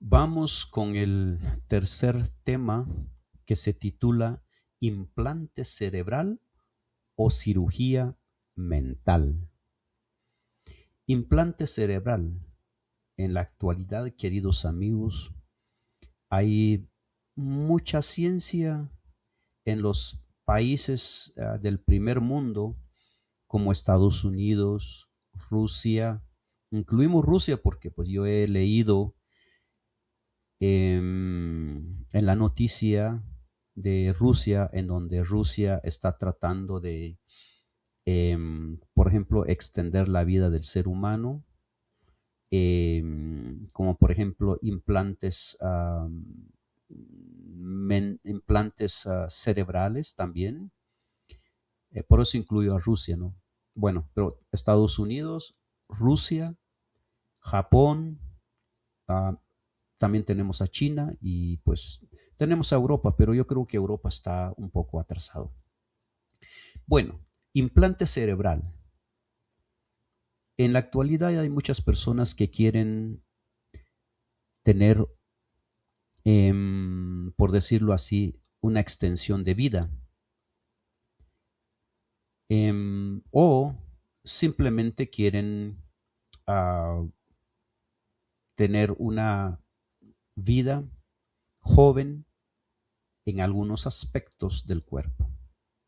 Vamos con el tercer tema que se titula Implante cerebral o cirugía mental. Implante cerebral. En la actualidad, queridos amigos, hay mucha ciencia en los países del primer mundo, como Estados Unidos, Rusia. Incluimos Rusia porque pues yo he leído en la noticia de Rusia, en donde Rusia está tratando de, por ejemplo, extender la vida del ser humano, como por ejemplo implantes, implantes cerebrales también. Por eso incluyo a Rusia, ¿no? Bueno, pero Estados Unidos, Rusia, Japón, uh, también tenemos a China y pues tenemos a Europa, pero yo creo que Europa está un poco atrasado. Bueno, implante cerebral. En la actualidad hay muchas personas que quieren tener, por decirlo así, una extensión de vida, o simplemente quieren tener una vida joven en algunos aspectos del cuerpo.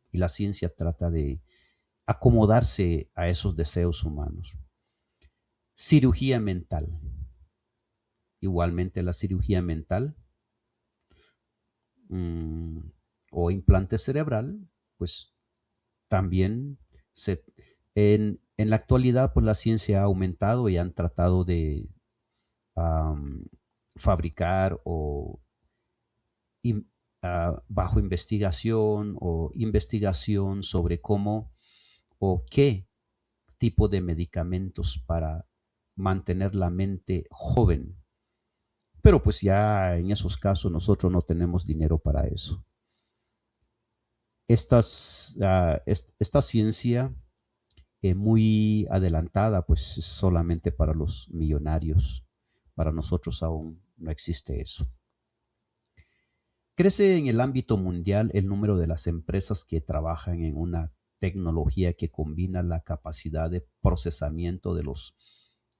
Y la ciencia trata de acomodarse a esos deseos humanos. Cirugía mental. Igualmente la cirugía mental mmm, o implante cerebral, pues también en la actualidad pues la ciencia ha aumentado y han tratado de fabricar o bajo investigación o investigación sobre cómo o qué tipo de medicamentos para mantener la mente joven. Pero pues ya en esos casos nosotros no tenemos dinero para eso. Esta ciencia muy adelantada pues es solamente para los millonarios. Para nosotros aún no existe eso. Crece en el ámbito mundial el número de las empresas que trabajan en una tecnología que combina la capacidad de procesamiento de los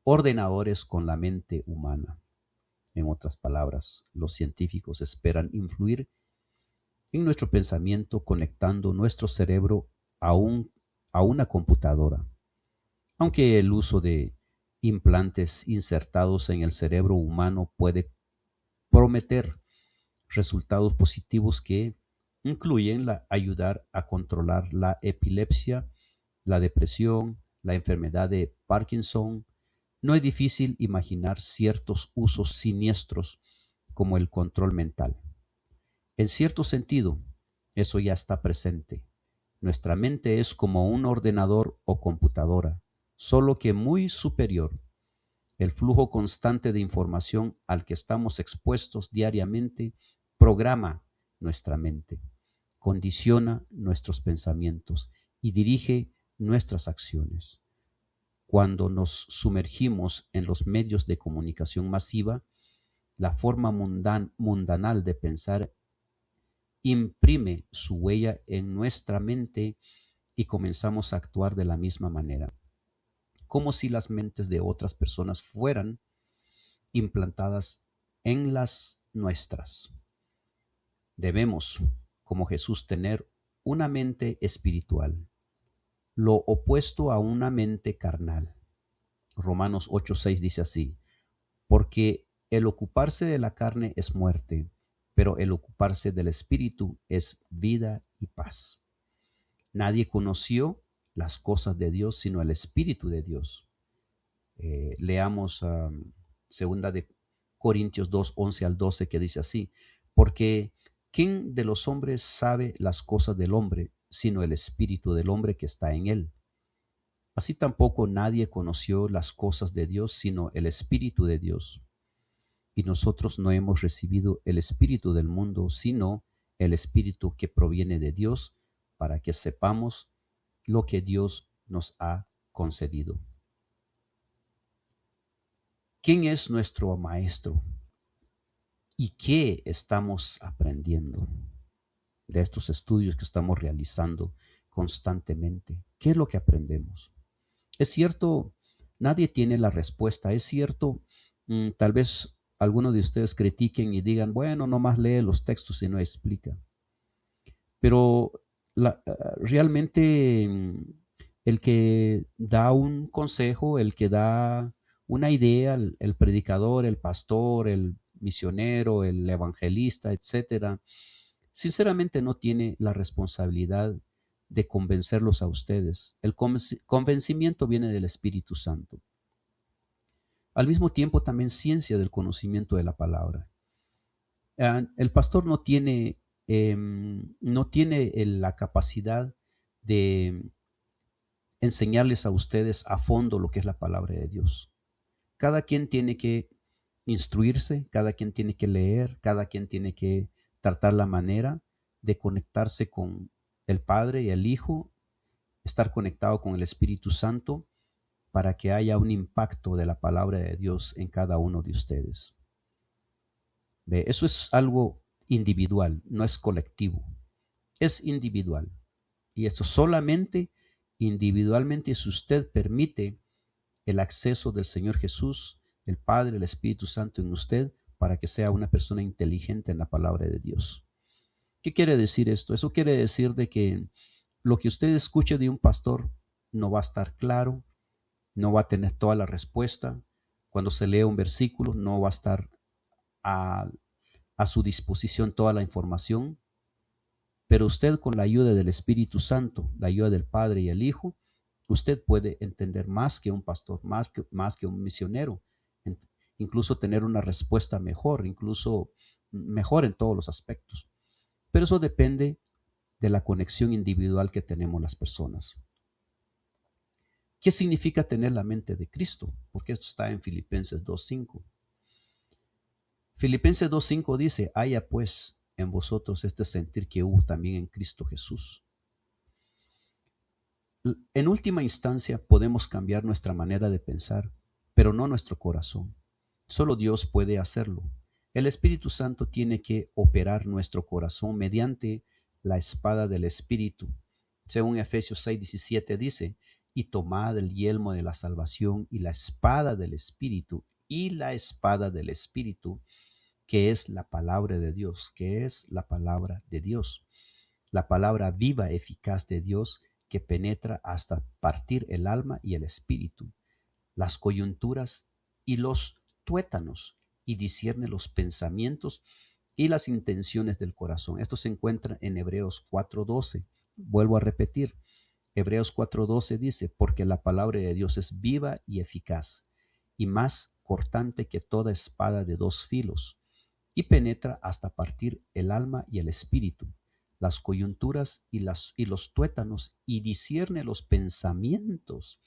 ordenadores con la mente humana. En otras palabras, los científicos esperan influir en nuestro pensamiento conectando nuestro cerebro a una computadora. Aunque el uso de implantes insertados en el cerebro humano puede prometer resultados positivos que incluyen ayudar a controlar la epilepsia, la depresión, la enfermedad de Parkinson, no es difícil imaginar ciertos usos siniestros como el control mental. En cierto sentido, eso ya está presente. Nuestra mente es como un ordenador o computadora, solo que muy superior. El flujo constante de información al que estamos expuestos diariamente programa nuestra mente, condiciona nuestros pensamientos y dirige nuestras acciones. Cuando nos sumergimos en los medios de comunicación masiva, la forma mundanal de pensar imprime su huella en nuestra mente y comenzamos a actuar de la misma manera, como si las mentes de otras personas fueran implantadas en las nuestras. Debemos, como Jesús, tener una mente espiritual, lo opuesto a una mente carnal. Romanos 8:6 dice así, porque el ocuparse de la carne es muerte, pero el ocuparse del espíritu es vida y paz. Nadie conoció las cosas de Dios sino el Espíritu de Dios. Leamos segunda de Corintios 2:11 al 12 que dice así, porque ¿quién de los hombres sabe las cosas del hombre sino el espíritu del hombre que está en él? Así tampoco nadie conoció las cosas de Dios sino el Espíritu de Dios. Y nosotros no hemos recibido el espíritu del mundo, sino el Espíritu que proviene de Dios, para que sepamos lo que Dios nos ha concedido. ¿Quién es nuestro maestro? ¿Y qué estamos aprendiendo de estos estudios que estamos realizando constantemente? ¿Qué es lo que aprendemos? Es cierto, nadie tiene la respuesta. Es cierto, tal vez algunos de ustedes critiquen y digan, bueno, nomás lee los textos y no explica. Pero realmente el que da un consejo, el que da una idea, el predicador, el pastor, el misionero, el evangelista, etcétera, sinceramente no tiene la responsabilidad de convencerlos a ustedes. El convencimiento viene del Espíritu Santo. Al mismo tiempo, también ciencia del conocimiento de la palabra. El pastor no tiene la capacidad de enseñarles a ustedes a fondo lo que es la palabra de Dios. Cada quien tiene que instruirse, cada quien tiene que leer, cada quien tiene que tratar la manera de conectarse con el Padre y el Hijo, estar conectado con el Espíritu Santo para que haya un impacto de la palabra de Dios en cada uno de ustedes. Eso es algo individual, no es colectivo, es individual. Y eso solamente individualmente si usted permite el acceso del Señor Jesús, el Padre, el Espíritu Santo en usted para que sea una persona inteligente en la palabra de Dios. ¿Qué quiere decir esto? Eso quiere decir de que lo que usted escuche de un pastor no va a estar claro, no va a tener toda la respuesta. Cuando se lee un versículo no va a estar a, a su disposición toda la información, pero usted con la ayuda del Espíritu Santo, la ayuda del Padre y el Hijo, usted puede entender más que un pastor, más que un misionero, incluso tener una respuesta mejor, incluso mejor en todos los aspectos. Pero eso depende de la conexión individual que tenemos las personas. ¿Qué significa tener la mente de Cristo? Porque esto está en Filipenses 2.5. Filipenses 2.5 dice, haya pues en vosotros este sentir que hubo también en Cristo Jesús. En última instancia podemos cambiar nuestra manera de pensar, pero no nuestro corazón. Solo Dios puede hacerlo. El Espíritu Santo tiene que operar nuestro corazón mediante la espada del Espíritu. Según Efesios 6:17 dice, y tomad el yelmo de la salvación y la espada del Espíritu, y la espada del Espíritu, que es la palabra de Dios, que es la palabra de Dios. La palabra viva, eficaz de Dios, que penetra hasta partir el alma y el espíritu, las coyunturas y los tuétanos, y discierne los pensamientos y las intenciones del corazón. Esto se encuentra en Hebreos 4:12. Vuelvo a repetir, Hebreos 4:12 dice, porque la palabra de Dios es viva y eficaz, y más cortante que toda espada de dos filos, y penetra hasta partir el alma y el espíritu, las coyunturas y los tuétanos, y discierne los pensamientos,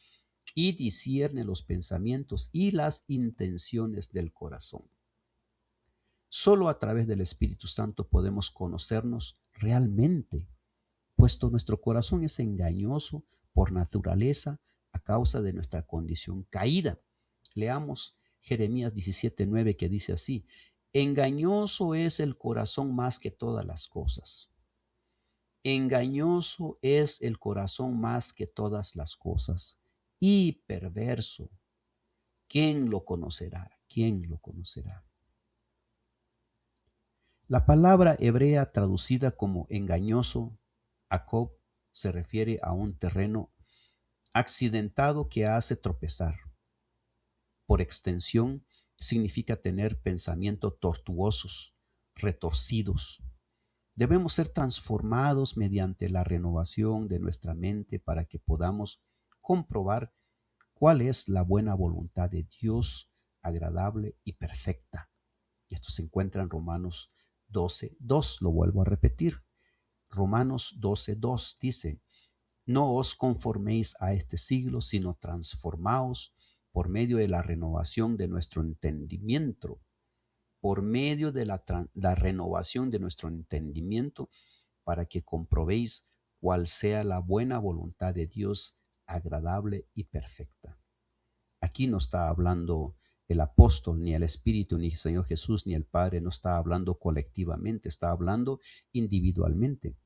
y las intenciones del corazón. Solo a través del Espíritu Santo podemos conocernos realmente, puesto nuestro corazón es engañoso por naturaleza a causa de nuestra condición caída. Leamos Jeremías 17:9 que dice así, engañoso es el corazón más que todas las cosas. Engañoso es el corazón más que todas las cosas y perverso. ¿Quién lo conocerá? ¿Quién lo conocerá? La palabra hebrea traducida como engañoso, Jacob, se refiere a un terreno accidentado que hace tropezar. Por extensión, significa tener pensamientos tortuosos, retorcidos. Debemos ser transformados mediante la renovación de nuestra mente para que podamos comprobar cuál es la buena voluntad de Dios, agradable y perfecta. Y esto se encuentra en Romanos 12:2, lo vuelvo a repetir. Romanos 12:2 dice, no os conforméis a este siglo, sino transformaos por medio de la renovación de nuestro entendimiento, por medio de la renovación de nuestro entendimiento, para que comprobéis cuál sea la buena voluntad de Dios, agradable y perfecta. Aquí nos está hablando el apóstol, ni el Espíritu, ni el Señor Jesús, ni el Padre no está hablando colectivamente, está hablando individualmente.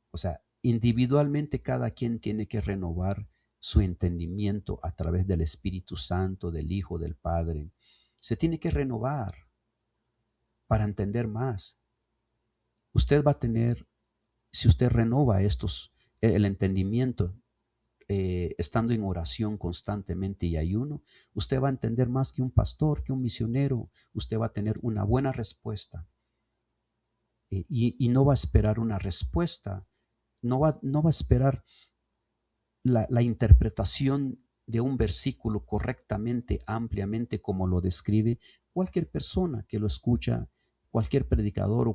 O sea, individualmente cada quien tiene que renovar su entendimiento a través del Espíritu Santo, del Hijo, del Padre. Se tiene que renovar para entender más. Usted va a tener, si usted renova el entendimiento, estando en oración constantemente y ayuno, usted va a entender más que un pastor, que un misionero. Usted va a tener una buena respuesta y no va a esperar una respuesta, no va a esperar la interpretación de un versículo correctamente, ampliamente, como lo describe cualquier persona que lo escucha, cualquier predicador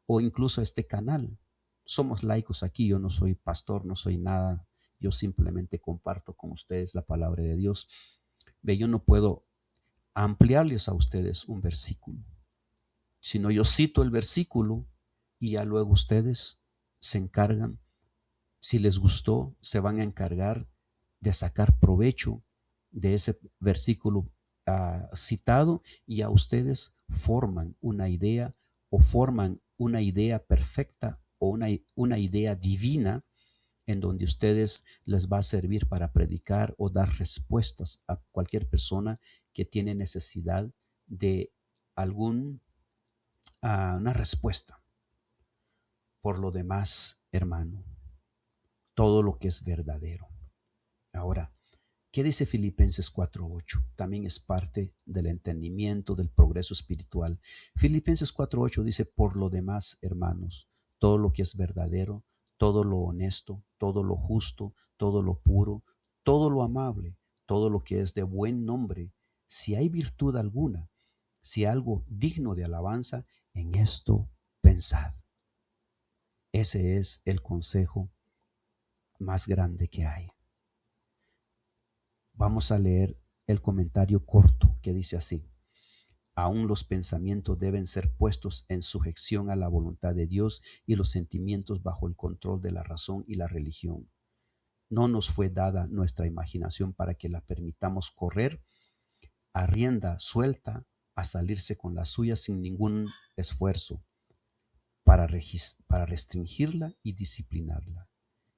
o incluso este canal. Somos laicos aquí, yo no soy pastor, no soy nada, yo simplemente comparto con ustedes la palabra de Dios. Yo no puedo ampliarles a ustedes un versículo, sino yo cito el versículo y ya luego ustedes se encargan. Si les gustó, se van a encargar de sacar provecho de ese versículo citado, y a ustedes forman una idea perfecta o una idea divina en donde ustedes les va a servir para predicar o dar respuestas a cualquier persona que tiene necesidad de una respuesta. Por lo demás, hermano, todo lo que es verdadero. Ahora, ¿qué dice Filipenses 4:8? También es parte del entendimiento, del progreso espiritual. Filipenses 4:8 dice: por lo demás, hermanos, todo lo que es verdadero, todo lo honesto, todo lo justo, todo lo puro, todo lo amable, todo lo que es de buen nombre, si hay virtud alguna, si algo digno de alabanza, en esto pensad. Ese es el consejo más grande que hay. Vamos a leer el comentario corto que dice así: aún los pensamientos deben ser puestos en sujeción a la voluntad de Dios y los sentimientos bajo el control de la razón y la religión. No nos fue dada nuestra imaginación para que la permitamos correr a rienda suelta, a salirse con la suya sin ningún esfuerzo, para restringirla y disciplinarla.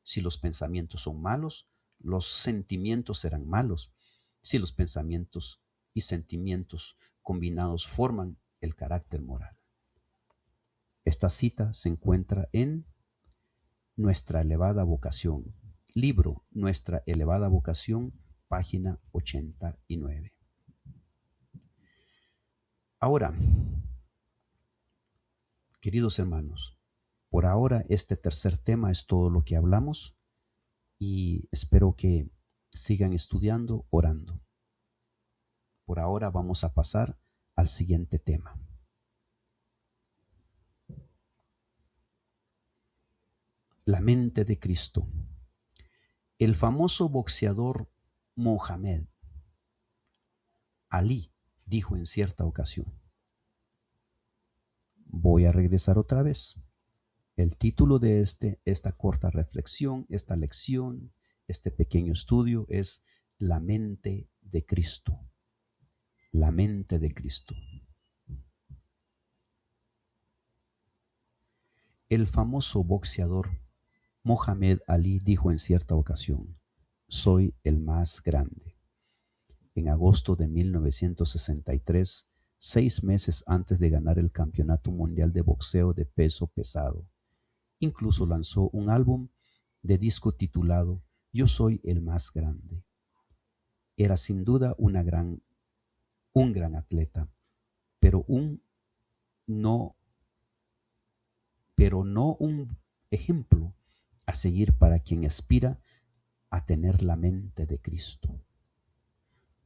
Si los pensamientos son malos, los sentimientos serán malos. Si los pensamientos y sentimientos combinados forman el carácter moral. Esta cita se encuentra en Nuestra elevada vocación, libro Nuestra elevada vocación, página 89. Ahora, queridos hermanos, por ahora este tercer tema es todo lo que hablamos, y espero que sigan estudiando, orando. Por ahora vamos a pasar al siguiente tema. La mente de Cristo. El famoso boxeador Mohamed Ali dijo en cierta ocasión: voy a regresar otra vez. El título de esta corta reflexión, esta lección, este pequeño estudio es La mente de Cristo. La mente de Cristo. El famoso boxeador Mohamed Ali dijo en cierta ocasión: soy el más grande. En agosto de 1963, 6 meses antes de ganar el Campeonato Mundial de Boxeo de Peso Pesado, incluso lanzó un álbum de disco titulado Yo soy el más grande. Era sin duda un gran atleta, pero no un ejemplo a seguir para quien aspira a tener la mente de Cristo.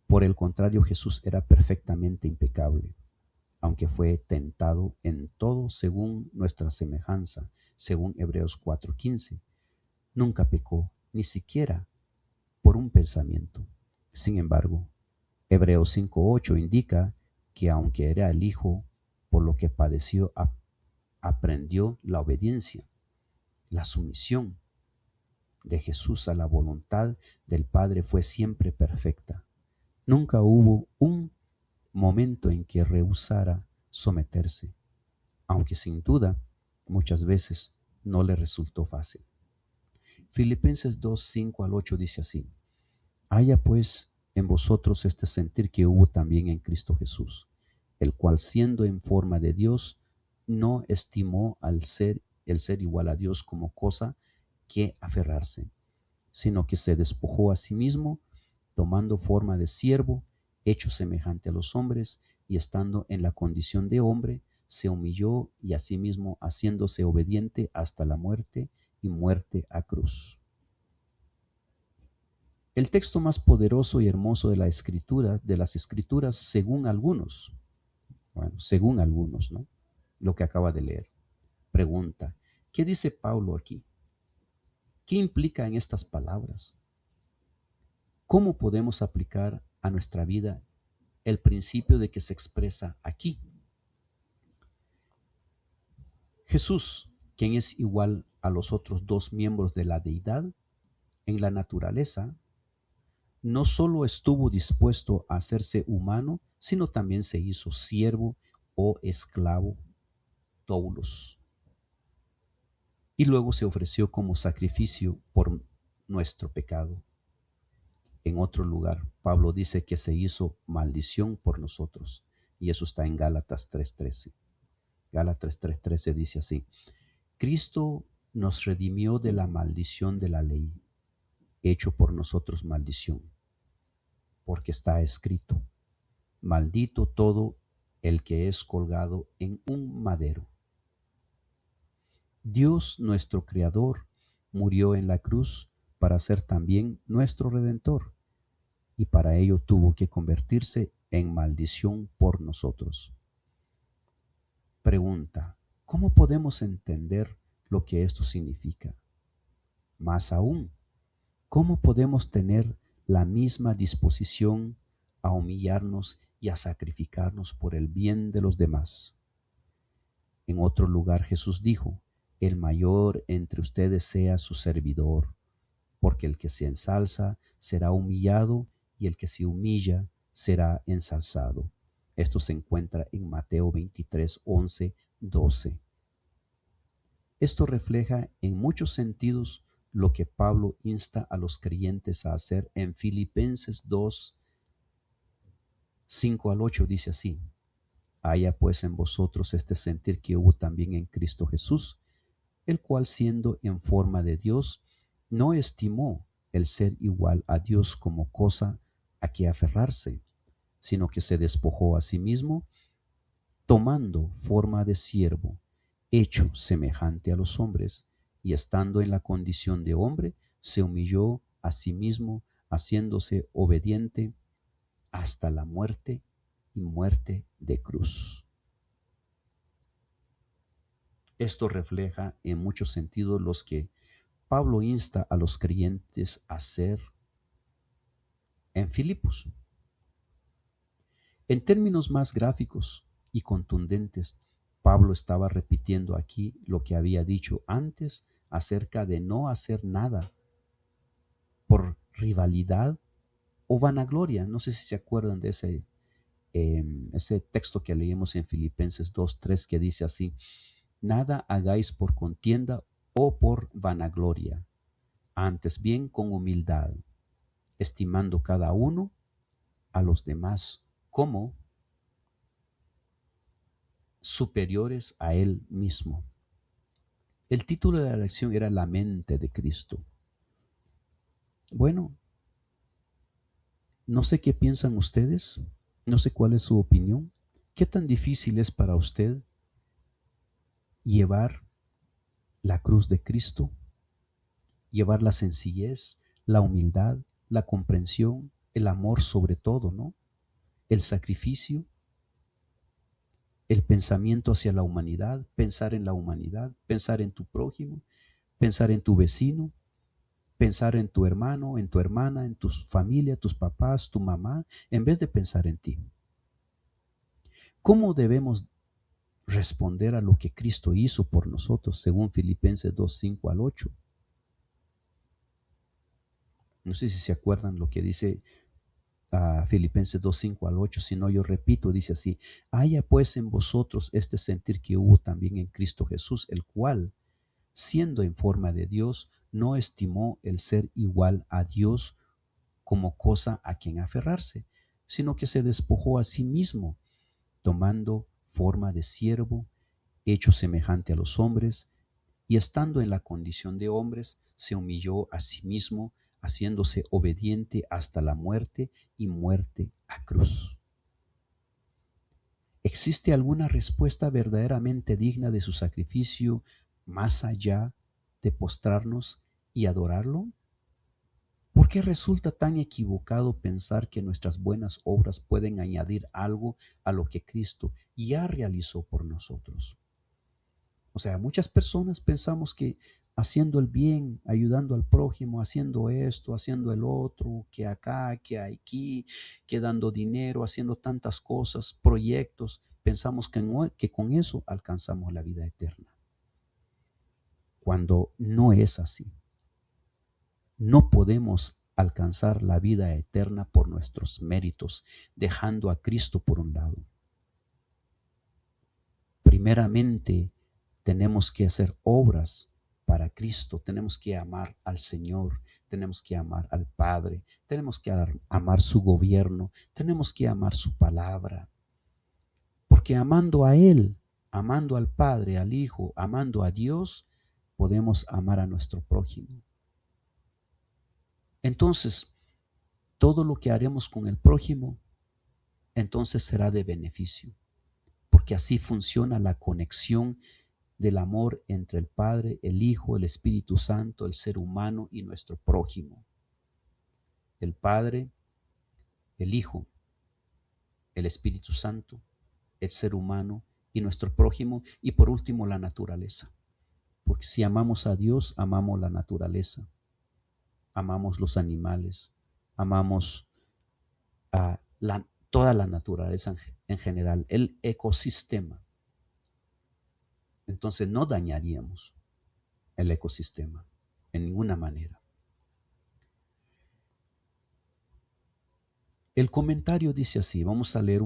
Por el contrario, Jesús era perfectamente impecable, aunque fue tentado en todo según nuestra semejanza, según Hebreos 4:15. Nunca pecó, ni siquiera por un pensamiento. Sin embargo, Hebreos 5:8 indica que aunque era el Hijo, por lo que padeció, aprendió la obediencia, la sumisión de Jesús a la voluntad del Padre fue siempre perfecta. Nunca hubo un momento en que rehusara someterse, aunque sin duda muchas veces no le resultó fácil. Filipenses 2, 5 al 8 dice así: haya pues en vosotros este sentir que hubo también en Cristo Jesús, el cual siendo en forma de Dios, no estimó el ser igual a Dios como cosa que aferrarse, sino que se despojó a sí mismo, tomando forma de siervo, hecho semejante a los hombres, y estando en la condición de hombre, se humilló y a sí mismo haciéndose obediente hasta la muerte y muerte a cruz. El texto más poderoso y hermoso de las escrituras, según algunos, ¿no? Lo que acaba de leer. Pregunta, ¿qué dice Pablo aquí? ¿Qué implica en estas palabras? ¿Cómo podemos aplicar a nuestra vida el principio de que se expresa aquí? Jesús, quien es igual a los otros dos miembros de la deidad, en la naturaleza, no solo estuvo dispuesto a hacerse humano, sino también se hizo siervo o esclavo, doulos, y luego se ofreció como sacrificio por nuestro pecado. En otro lugar, Pablo dice que se hizo maldición por nosotros, y eso está en Gálatas 3:13. Gálatas 3:13 dice así: Cristo nos redimió de la maldición de la ley, hecho por nosotros maldición, porque está escrito: maldito todo el que es colgado en un madero. Dios, nuestro Creador, murió en la cruz para ser también nuestro Redentor, y para ello tuvo que convertirse en maldición por nosotros. Pregunta, ¿cómo podemos entender lo que esto significa? Más aún, ¿cómo podemos tener la misma disposición a humillarnos y a sacrificarnos por el bien de los demás? En otro lugar Jesús dijo: el mayor entre ustedes sea su servidor, porque el que se ensalza será humillado, y el que se humilla será ensalzado. Esto se encuentra en Mateo 23, 11, 12. Esto refleja en muchos sentidos lo que Pablo insta a los creyentes a hacer en Filipenses 2, 5 al 8. Dice así: haya pues en vosotros este sentir que hubo también en Cristo Jesús, el cual siendo en forma de Dios, no estimó el ser igual a Dios como cosa a que aferrarse, sino que se despojó a sí mismo, tomando forma de siervo, hecho semejante a los hombres, y estando en la condición de hombre, se humilló a sí mismo, haciéndose obediente hasta la muerte y muerte de cruz. Esto refleja en muchos sentidos los que Pablo insta a los creyentes a hacer en Filipos. En términos más gráficos y contundentes, Pablo estaba repitiendo aquí lo que había dicho antes acerca de no hacer nada por rivalidad o vanagloria. No sé si se acuerdan de ese texto que leímos en Filipenses 2:3, que dice así: nada hagáis por contienda o por vanagloria, antes bien con humildad, estimando cada uno a los demás como superiores a él mismo. El título de la lección era La mente de Cristo. Bueno, no sé qué piensan ustedes, no sé cuál es su opinión. ¿Qué tan difícil es para usted llevar la cruz de Cristo, llevar la sencillez, la humildad, la comprensión, el amor sobre todo, ¿no? El sacrificio, el pensamiento hacia la humanidad, pensar en la humanidad, pensar en tu prójimo, pensar en tu vecino, pensar en tu hermano, en tu hermana, en tu familia, tus papás, tu mamá, en vez de pensar en ti. ¿Cómo debemos responder a lo que Cristo hizo por nosotros, según Filipenses 2, 5 al 8? No sé si se acuerdan lo que dice a Filipenses 2:5 al 8, sino yo repito, dice así: haya pues en vosotros este sentir que hubo también en Cristo Jesús, el cual, siendo en forma de Dios, no estimó el ser igual a Dios como cosa a quien aferrarse, sino que se despojó a sí mismo, tomando forma de siervo, hecho semejante a los hombres, y estando en la condición de hombres, se humilló a sí mismo, haciéndose obediente hasta la muerte y muerte a cruz. ¿Existe alguna respuesta verdaderamente digna de su sacrificio más allá de postrarnos y adorarlo? ¿Por qué resulta tan equivocado pensar que nuestras buenas obras pueden añadir algo a lo que Cristo ya realizó por nosotros? O sea, muchas personas pensamos que haciendo el bien, ayudando al prójimo, haciendo esto, haciendo el otro, que acá, que aquí, que dando dinero, haciendo tantas cosas, proyectos, pensamos que con eso alcanzamos la vida eterna. Cuando no es así. No podemos alcanzar la vida eterna por nuestros méritos, dejando a Cristo por un lado. Primeramente, tenemos que hacer obras para Cristo, tenemos que amar al Señor, tenemos que amar al Padre, tenemos que amar su gobierno, tenemos que amar su palabra. Porque amando a Él, amando al Padre, al Hijo, amando a Dios, podemos amar a nuestro prójimo. Entonces, todo lo que haremos con el prójimo, entonces será de beneficio, porque así funciona la conexión del amor entre el Padre, el Hijo, el Espíritu Santo, el ser humano y nuestro prójimo. El Padre, el Hijo, el Espíritu Santo, el ser humano y nuestro prójimo, y por último la naturaleza. Porque si amamos a Dios, amamos la naturaleza, amamos los animales, amamos a toda la naturaleza en general, el ecosistema. Entonces no dañaríamos el ecosistema en ninguna manera. El comentario dice así, vamos a leer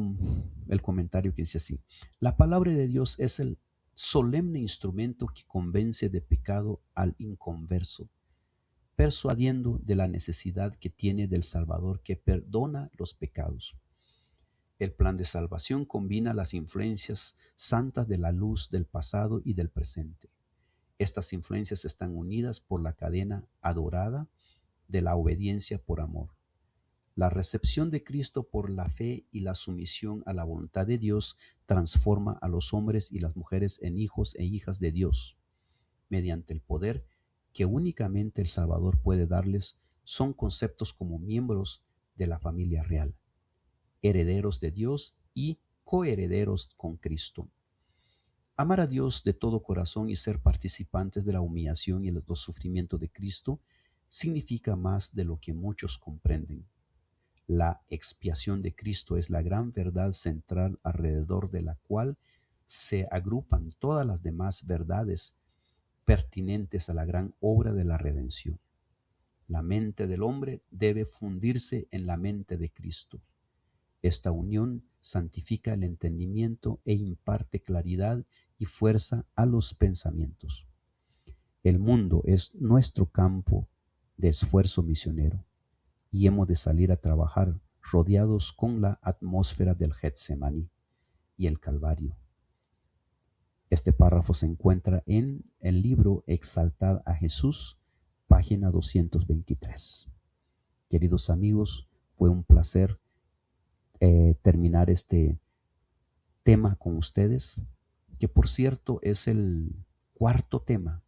el comentario que dice así: la palabra de Dios es el solemne instrumento que convence de pecado al inconverso, persuadiendo de la necesidad que tiene del Salvador que perdona los pecados. El plan de salvación combina las influencias santas de la luz del pasado y del presente. Estas influencias están unidas por la cadena adorada de la obediencia por amor. La recepción de Cristo por la fe y la sumisión a la voluntad de Dios transforma a los hombres y las mujeres en hijos e hijas de Dios. Mediante el poder que únicamente el Salvador puede darles, son conceptos como miembros de la familia real, herederos de Dios y coherederos con Cristo. Amar a Dios de todo corazón y ser participantes de la humillación y los sufrimientos de Cristo significa más de lo que muchos comprenden. La expiación de Cristo es la gran verdad central alrededor de la cual se agrupan todas las demás verdades pertinentes a la gran obra de la redención. La mente del hombre debe fundirse en la mente de Cristo. Esta unión santifica el entendimiento e imparte claridad y fuerza a los pensamientos. El mundo es nuestro campo de esfuerzo misionero y hemos de salir a trabajar rodeados con la atmósfera del Getsemaní y el Calvario. Este párrafo se encuentra en el libro Exaltad a Jesús, página 223. Queridos amigos, fue un placer terminar este tema con ustedes, que por cierto es el cuarto tema.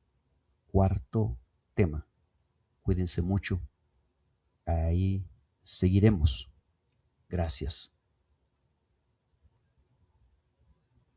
Cuídense mucho. Ahí seguiremos. Gracias.